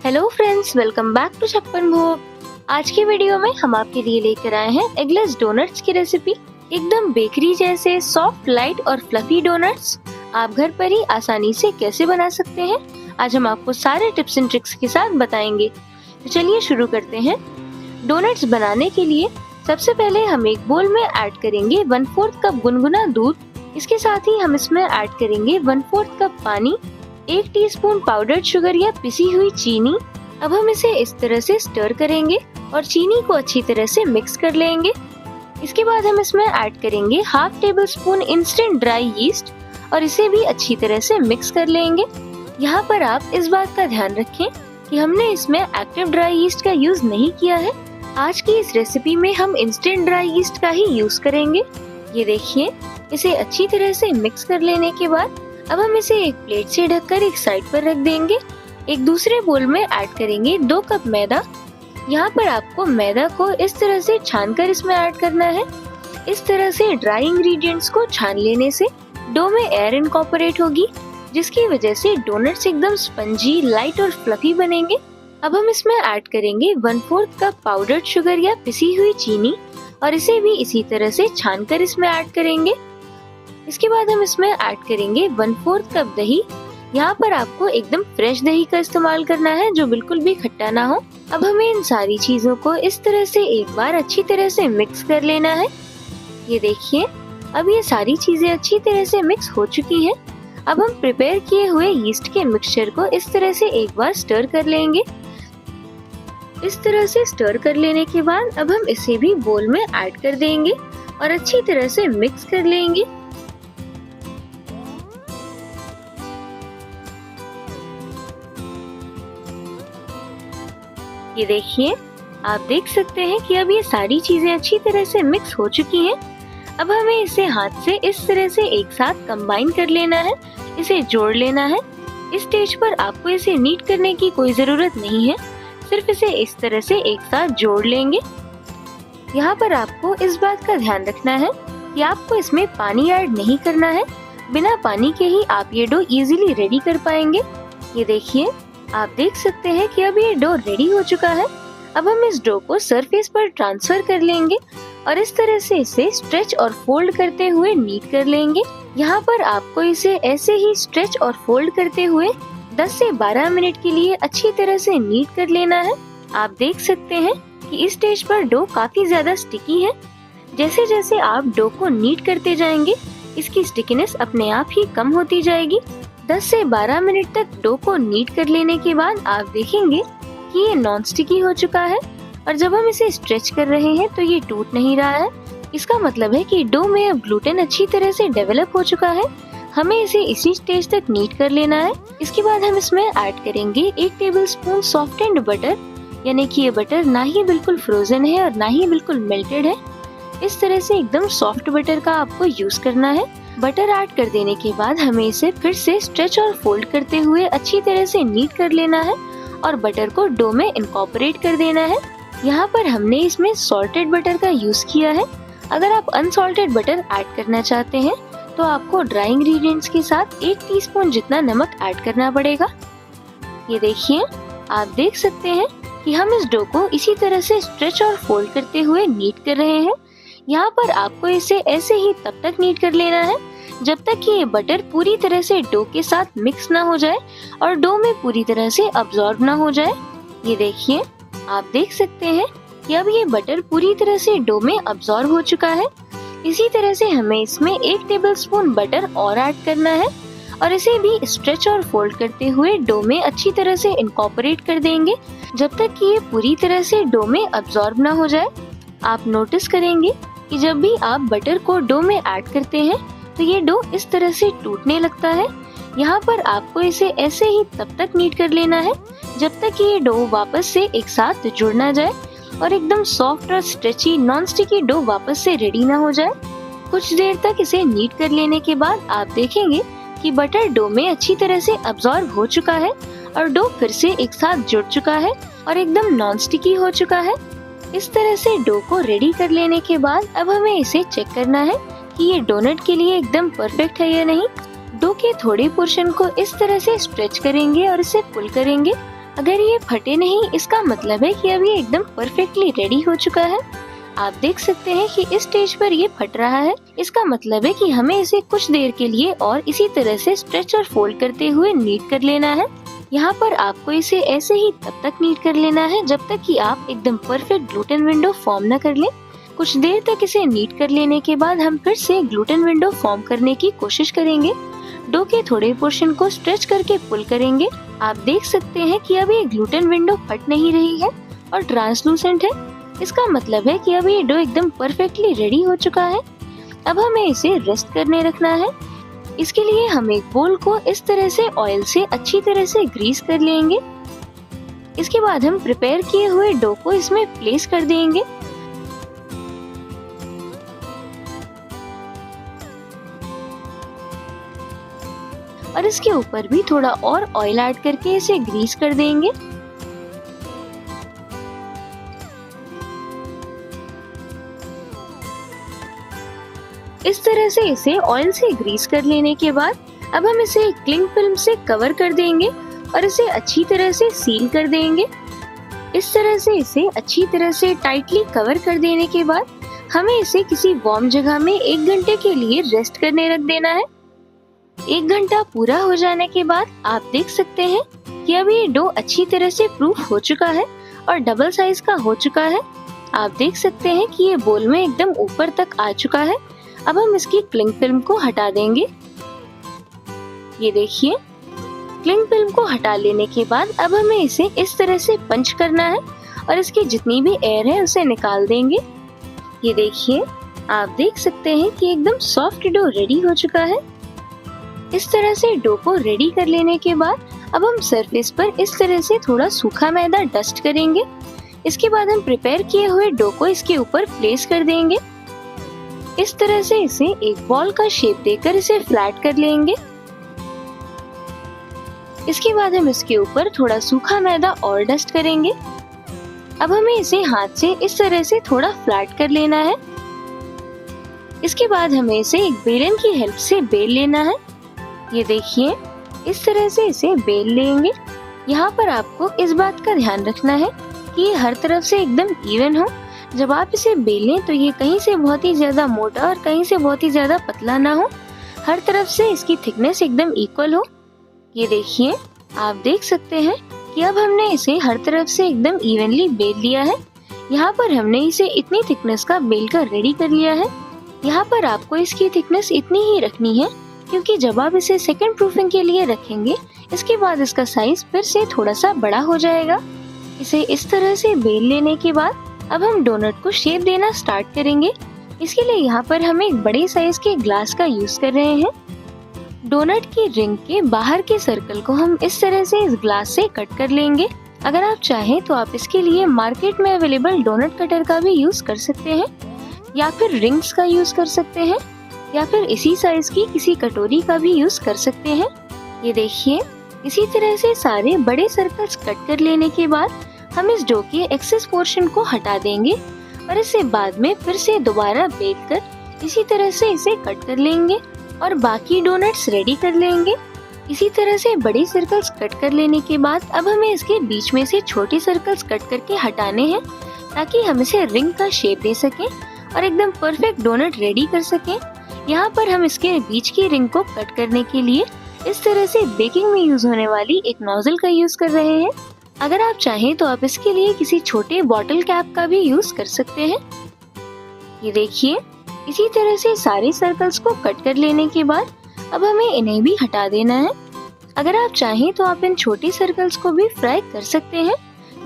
Hello friends, welcome back to Chhappan Bhog. आज की video में हम आपके लिए लेकर आए हैं एगलेस डोनट्स की रेसिपी। एकदम बेकरी जैसे सॉफ्ट, लाइट और फ्लफी डोनट्स आप घर पर ही आसानी से कैसे बना सकते हैं, आज हम आपको सारे टिप्स एंड ट्रिक्स के साथ बताएंगे। तो चलिए शुरू करते हैं। डोनट्स बनाने के लिए सबसे पहले हम एक बोल में ऐड करेंगे 1/4 कप गुनगुना दूध। इसके साथ ही हम इसमें ऐड करेंगे 1/4 कप पानी, 1 टीस्पून पाउडर्ड शुगर या पिसी हुई चीनी। अब हम इसे इस तरह से स्टर करेंगे और चीनी को अच्छी तरह से मिक्स कर लेंगे। इसके बाद हम इसमें ऐड करेंगे 1/2 टेबलस्पून इंस्टेंट ड्राई यीस्ट और इसे भी अच्छी तरह से मिक्स कर लेंगे। यहाँ पर आप इस बात का ध्यान रखें कि हमने इसमें एक्टिव ड्राई यीस्ट का यूज नहीं किया है। आज की इस रेसिपी में हम इंस्टेंट ड्राई यीस्ट का ही यूज करेंगे। ये देखिए, इसे अच्छी तरह से मिक्स कर लेने के बाद अब हम इसे एक प्लेट से ढककर एक साइड पर रख देंगे। एक दूसरे बोल में ऐड करेंगे 2 कप मैदा। यहाँ पर आपको मैदा को इस तरह से छानकर इसमें ऐड करना है। इस तरह से ड्राई इंग्रेडिएंट्स को छान लेने से डो में एयर इनकॉर्पोरेट होगी, जिसकी वजह से डोनट्स एकदम स्पंजी, लाइट और फ्लफी बनेंगे। अब हम इसमें ऐड करेंगे 1/4 कप पाउडर्ड शुगर या पिसी हुई चीनी और इसे भी इसी तरह से छानकर इसमें ऐड करेंगे। इसके बाद हम इसमें ऐड करेंगे 1/4 कप दही। यहाँ पर आपको एकदम फ्रेश दही का इस्तेमाल करना है, जो बिल्कुल भी खट्टा ना हो। अब हमें इन सारी चीजों को इस तरह से एक बार अच्छी तरह से मिक्स कर लेना है। ये देखिए, अब ये सारी चीजें अच्छी तरह से मिक्स हो चुकी हैं। अब हम प्रिपेयर किए हुए यीस्ट के मिक्सचर को इस तरह से एक बार स्टर कर लेंगे। इस तरह से स्टर कर लेने के बाद अब हम इसे भी बोल में ऐड कर देंगे और अच्छी तरह से मिक्स कर लेंगे। ये देखिए, आप देख सकते हैं कि अब ये सारी चीजें अच्छी तरह से मिक्स हो चुकी हैं। अब हमें इसे हाथ से इस तरह से एक साथ कंबाइन कर लेना है, इसे जोड़ लेना है। इस स्टेज पर आपको इसे नीट करने की कोई जरूरत नहीं है, सिर्फ इसे इस तरह से एक साथ जोड़ लेंगे। यहाँ पर आपको इस बात का ध्यान रखना है कि आपको इसमें पानी ऐड नहीं करना है। बिना पानी के ही आप ये डो इजीली रेडी कर पाएंगे। ये देखिए, आप देख सकते हैं कि अब ये डो रेडी हो चुका है। अब हम इस डो को सरफेस पर ट्रांसफर कर लेंगे और इस तरह से इसे स्ट्रेच और फोल्ड करते हुए नीट कर लेंगे। यहाँ पर आपको इसे ऐसे ही स्ट्रेच और फोल्ड करते हुए 10 से 12 मिनट के लिए अच्छी तरह से नीट कर लेना है। आप देख सकते हैं कि इस स्टेज पर डो काफी ज्यादा स्टिकी है। जैसे जैसे आप डो को नीट करते जाएंगे, इसकी स्टिकीनेस अपने आप ही कम होती जाएगी। 10 से 12 मिनट तक डो को नीट कर लेने के बाद आप देखेंगे कि ये नॉन स्टिकी हो चुका है और जब हम इसे स्ट्रेच कर रहे हैं तो ये टूट नहीं रहा है। इसका मतलब है कि डो में अब ग्लूटेन अच्छी तरह से डेवलप हो चुका है। हमें इसे इसी स्टेज तक नीट कर लेना है। इसके बाद हम इसमें ऐड करेंगे 1 टेबलस्पून सॉफ्टेंड बटर, यानी कि ये बटर ना ही बिल्कुल फ्रोजन है और ना ही बिल्कुल मेल्टेड है। इस तरह से एकदम सॉफ्ट बटर का आपको यूज करना है। बटर ऐड कर देने के बाद हमें इसे फिर से स्ट्रेच और फोल्ड करते हुए अच्छी तरह से नीट कर लेना है और बटर को डो में इनकॉर्पोरेट कर देना है। यहाँ पर हमने इसमें सॉल्टेड बटर का यूज किया है। अगर आप अनसॉल्टेड बटर ऐड करना चाहते हैं तो आपको ड्राई इंग्रेडिएंट्स के साथ 1 टीस्पून जितना नमक ऐड करना पड़ेगा। ये देखिए, आप देख सकते हैं कि हम इस डो को इसी तरह से स्ट्रेच और फोल्ड करते हुए नीट कर रहे हैं। यहाँ पर आपको इसे ऐसे ही तब तक नीट कर लेना है जब तक कि ये बटर पूरी तरह से डो के साथ मिक्स ना हो जाए और डो में पूरी तरह से अब्सॉर्ब ना हो जाए। ये देखिए, आप देख सकते हैं कि अब ये बटर पूरी तरह से डो में अब्सॉर्ब हो चुका है। इसी तरह से हमें इसमें 1 टेबलस्पून बटर और ऐड करना है और इसे भी स्ट्रेच और फोल्ड करते हुए डो में अच्छी तरह से इनकॉर्पोरेट कर देंगे जब तक कि ये पूरी तरह से डो में अब्सॉर्ब ना हो जाए। आप नोटिस करेंगे कि जब भी आप बटर को डो में ऐड करते हैं तो ये डो इस तरह से टूटने लगता है। यहाँ पर आपको इसे ऐसे ही तब तक नीट कर लेना है जब तक कि ये डो वापस से एक साथ जुड़ ना जाए और एकदम सॉफ्ट और स्ट्रेची नॉन स्टिकी डो वापस से रेडी ना हो जाए। कुछ देर तक इसे नीट कर लेने के बाद आप देखेंगे कि बटर डो में अच्छी तरह से अब्सॉर्ब हो चुका है और डो फिर से एक साथ जुड़ चुका है और एकदम नॉन स्टिकी हो चुका है। इस तरह से डो को रेडी कर लेने के बाद अब हमें इसे चेक करना है कि ये डोनट के लिए एकदम परफेक्ट है या नहीं। डो के थोड़े पोर्शन को इस तरह से स्ट्रेच करेंगे और इसे पुल करेंगे अगर ये फटे नहीं, इसका मतलब है कि अब ये एकदम परफेक्टली रेडी हो चुका है। आप देख सकते हैं कि इस स्टेज पर ये फट रहा है। इसका मतलब है कि हमें इसे कुछ देर के लिए और इसी तरह से स्ट्रेच और फोल्ड करते हुए नीट कर लेना है। यहाँ पर आपको इसे ऐसे ही तब तक नीट कर लेना है जब तक कि आप एकदम परफेक्ट ग्लूटेन विंडो फॉर्म न कर लें। कुछ देर तक इसे नीट कर लेने के बाद हम फिर से ग्लूटेन विंडो फॉर्म करने की कोशिश करेंगे। डो के थोड़े पोर्शन को स्ट्रेच करके पुल करेंगे। आप देख सकते हैं कि अब ये ग्लूटेन विंडो फट नहीं रही है और ट्रांसलूसेंट है। इसका मतलब है कि अब ये डो एकदम परफेक्टली रेडी हो चुका है। अब हमें इसे रेस्ट करने रखना है। इसके लिए हम एक बोल को इस तरह से ऑयल से अच्छी तरह से ग्रीस कर लेंगे। इसके बाद हम प्रिपेयर किए हुए डो को इसमें प्लेस कर देंगे। और इसके ऊपर भी थोड़ा और ऑयल ऐड करके इसे ग्रीस कर देंगे। इस तरह से इसे ऑयल से ग्रीस कर लेने के बाद अब हम इसे क्लिंग फिल्म से कवर कर देंगे और इसे अच्छी तरह से सील कर देंगे। इस तरह से इसे अच्छी तरह से टाइटली कवर कर देने के बाद हमें इसे किसी वार्म जगह में 1 घंटे के लिए रेस्ट करने रख देना है। 1 घंटा पूरा हो जाने के बाद आप देख सकते हैं कि अब ये डो अच्छी तरह से प्रूफ हो चुका है और डबल साइज का हो चुका है। आप देख सकते हैं कि ये बोल में एकदम ऊपर तक आ चुका है। अब हम इसकी क्लिंग फिल्म को हटा देंगे। ये देखिए, क्लिंग फिल्म को हटा लेने के बाद अब हमें इसे इस तरह से पंच करना है और इसकी जितनी भी एयर है उसे निकाल देंगे। ये देखिए, आप देख सकते हैं कि एकदम सॉफ्ट डो रेडी हो चुका है। इस तरह से डो को रेडी कर लेने के बाद अब हम सरफेस पर इस तरह से थोड़ा सूखा मैदा डस्ट करेंगे। इसके बाद हम प्रिपेयर किए हुए डो को इसके ऊपर प्लेस कर देंगे। इस तरह से इसे एक बॉल का शेप देकर इसे फ्लैट कर लेंगे। इसके बाद हम इसके ऊपर थोड़ा सूखा मैदा और डस्ट करेंगे। अब हमें इसे हाथ से इस तरह से थोड़ा फ्लैट कर लेना है। इसके बाद हमें इसे एक बेलन की हेल्प से बेल लेना है। ये देखिए, इस तरह से इसे बेल लेंगे। यहाँ पर आपको इस बात का ध्यान रखना है कि ये हर तरफ से एकदम इवन हो। जब आप इसे बेलें तो ये कहीं से बहुत ही ज्यादा मोटा और कहीं से बहुत ही ज्यादा पतला ना हो। हर तरफ से इसकी थिकनेस एकदम इक्वल हो। ये देखिए, आप देख सकते हैं कि अब हमने इसे हर तरफ से एकदम इवनली बेल लिया है। यहाँ पर हमने इसे इतनी थिकनेस का बेल कर रेडी कर लिया है। यहाँ पर आपको इसकी थिकनेस इतनी ही रखनी है क्योंकि जब आप इसे सेकंड प्रूफिंग के लिए रखेंगे इसके बाद इसका साइज फिर से थोड़ा सा बड़ा हो जाएगा। इसे इस तरह से बेल लेने के बाद अब हम डोनट को शेप देना स्टार्ट करेंगे। इसके लिए यहाँ पर हम एक बड़े साइज के ग्लास का यूज कर रहे हैं। डोनट की रिंग के बाहर के सर्कल को हम इस तरह से इस ग्लास से कट कर लेंगे। अगर आप चाहें तो आप इसके लिए मार्केट में अवेलेबल डोनट कटर का भी यूज कर सकते हैं या फिर रिंग्स का यूज कर सकते हैं या फिर इसी साइज की किसी कटोरी का भी यूज कर सकते हैं। ये देखिए, इसी तरह से सारे बड़े सर्कल्स कट कर लेने के बाद हम इस डो के एक्सेस पोर्शन को हटा देंगे और इसे बाद में फिर से दोबारा बेल कर इसी तरह से इसे कट कर लेंगे और बाकी डोनट्स रेडी कर लेंगे। इसी तरह से बड़े सर्कल्स कट कर लेने के बाद अब हमें इसके बीच में से छोटे सर्कल्स कट करके हटाने हैं ताकि हम इसे रिंग का शेप दे सकें और एकदम परफेक्ट डोनट रेडी कर सकें। यहाँ पर हम इसके बीच की रिंग को कट करने के लिए इस तरह से बेकिंग में यूज होने वाली एक नोजल का यूज कर रहे हैं। अगर आप चाहें तो आप इसके लिए किसी छोटे बॉटल कैप का भी यूज कर सकते हैं। ये देखिए, इसी तरह से सारे सर्कल्स को कट कर लेने के बाद अब हमें इन्हें भी हटा देना है। अगर आप चाहें तो आप इन छोटे सर्कल्स को भी फ्राई कर सकते हैं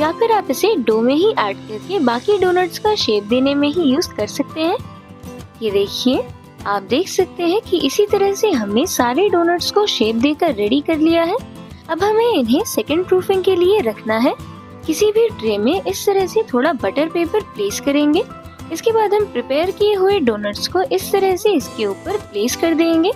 या फिर आप इसे डो में ही ऐड करके बाकी डोनट्स का शेप देने में ही यूज कर सकते हैं। ये देखिए, आप देख सकते हैं कि इसी तरह से हमने सारे डोनट्स को शेप देकर रेडी कर लिया है। अब हमें इन्हें सेकंड प्रूफिंग के लिए रखना है। किसी भी ट्रे में इस तरह से थोड़ा बटर पेपर प्लेस करेंगे। इसके बाद हम प्रिपेयर किए हुए डोनट्स को इस तरह से इसके ऊपर प्लेस कर देंगे।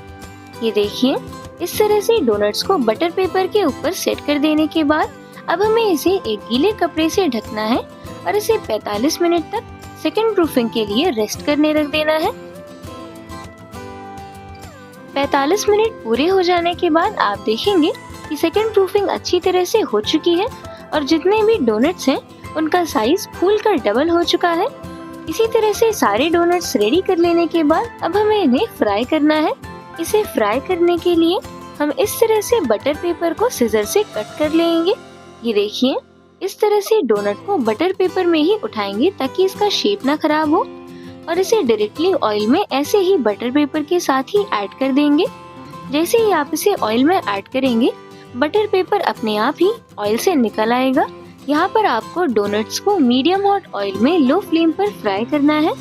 ये देखिए, इस तरह से डोनट्स को बटर पेपर के ऊपर सेट कर देने के बाद अब हमें इसे एक गीले कपड़े से ढकना है और इसे 45 मिनट तक सेकंड प्रूफिंग के लिए रेस्ट करने रख देना है। 45 मिनट पूरे हो जाने के बाद आप देखेंगे कि सेकंड प्रूफिंग अच्छी तरह से हो चुकी है और जितने भी डोनट्स हैं उनका साइज फूलकर डबल हो चुका है। इसी तरह से सारे डोनट्स रेडी कर लेने के बाद अब हमें इन्हें फ्राई करना है। इसे फ्राई करने के लिए हम इस तरह से बटर पेपर को सिजर से कट कर लेंगे। ये देखिए, इस तरह से डोनट को बटर पेपर में ही उठाएंगे ताकि इसका शेप ना खराब हो, और इसे डायरेक्टली ऑयल में ऐसे ही बटर पेपर के साथ ही ऐड कर देंगे। जैसे ही आप इसे ऑयल में ऐड करेंगे, बटर पेपर अपने आप ही ऑयल से निकल आएगा। यहाँ पर आपको डोनट्स को मीडियम हॉट ऑयल में लो फ्लेम पर फ्राई करना है।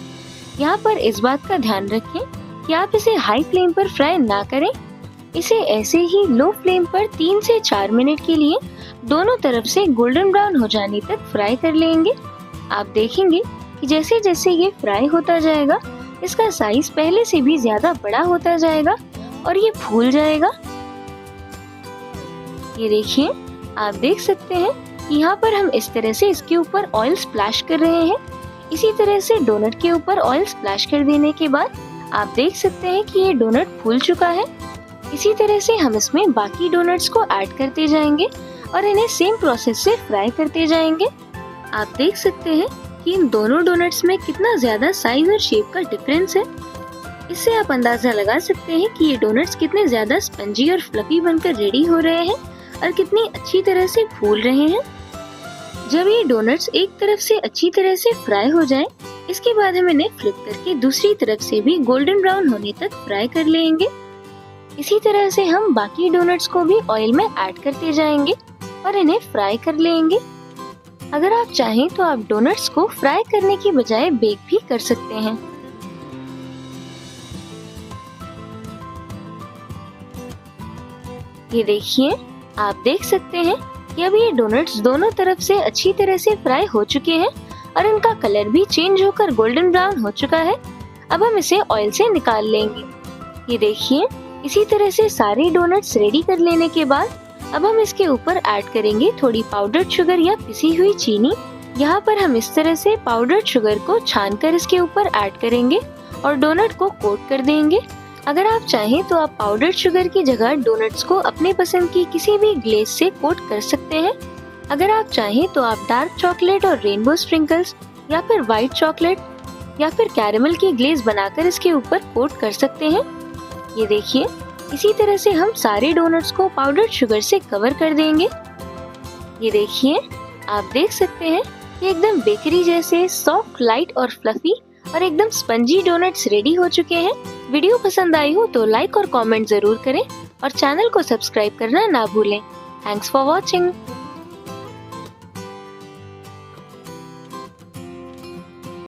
यहाँ पर इस बात का ध्यान रखें कि आप इसे हाई फ्लेम पर फ्राई ना करें। इसे ऐसे ही लो फ्लेम पर 3 से 4 मिनट के लिए दोनों तरफ से गोल्डन ब्राउन हो जाने तक फ्राई कर लेंगे। आप देखेंगे कि जैसे जैसे ये फ्राई होता जाएगा, इसका साइज पहले से भी ज्यादा बड़ा होता जाएगा और ये फूल जाएगा। ये देखिए, आप देख सकते हैं यहाँ पर हम इस तरह से इसके ऊपर ऑयल स्प्लैश कर रहे हैं। इसी तरह से डोनट के ऊपर ऑयल स्प्लैश कर देने के बाद आप देख सकते हैं कि ये डोनट फूल चुका है। इसी तरह से हम इसमें बाकी डोनट्स को ऐड करते जाएंगे और इन्हें सेम प्रोसेस से फ्राई करते जाएंगे। आप देख सकते हैं कि इन दोनों डोनट्स में कितना ज्यादा साइज और शेप का डिफरेंस है। इससे आप अंदाजा लगा सकते हैं कि ये डोनट्स कितने ज्यादा स्पंजी और फ्लफी बनकर रेडी हो रहे हैं और कितनी अच्छी तरह से फूल रहे हैं। जब ये डोनट्स एक तरफ से अच्छी तरह से फ्राई हो जाएं, इसके बाद हम इन्हें फ्लिप करके दूसरी तरफ से भी गोल्डन ब्राउन होने तक फ्राई कर लेंगे। इसी तरह से हम बाकी डोनट्स को भी ऑयल में ऐड करते जाएंगे और इन्हें फ्राई कर लेंगे। अगर आप चाहें तो आप डोनट्स को फ्राई करने की बजाय बेक भी कर सकते हैं। ये देखिए, आप देख सकते हैं कि अब ये डोनट्स दोनों तरफ से अच्छी तरह से फ्राई हो चुके हैं और इनका कलर भी चेंज होकर गोल्डन ब्राउन हो चुका है। अब हम इसे ऑयल से निकाल लेंगे। ये देखिए, इसी तरह से सारे डोनट्स रेडी कर लेने के बाद अब हम इसके ऊपर ऐड करेंगे थोड़ी पाउडर्ड शुगर या पिसी हुई चीनी। यहाँ पर हम इस तरह से पाउडर्ड शुगर को छानकर इसके ऊपर ऐड करेंगे और डोनट को कोट कर देंगे। अगर आप चाहें तो आप पाउडर्ड शुगर की जगह डोनट्स को अपने पसंद की किसी भी ग्लेज से कोट कर सकते हैं। अगर आप चाहें तो आप डार्क चॉकलेट और रेनबो स्प्रिंकल्स या फिर व्हाइट चॉकलेट या फिर कैरेमल की ग्लेज बनाकर इसके ऊपर कोट कर सकते हैं। ये देखिए, इसी तरह से हम सारे डोनट्स को पाउडर्ड शुगर से कवर कर देंगे। ये देखिए, आप देख सकते हैं कि एकदम बेकरी जैसे सॉफ्ट, लाइट और फ्लफी और एकदम स्पंजी डोनट्स रेडी हो चुके हैं। वीडियो पसंद आई हो तो लाइक और कमेंट जरूर करें और चैनल को सब्सक्राइब करना ना भूलें। Thanks for watching.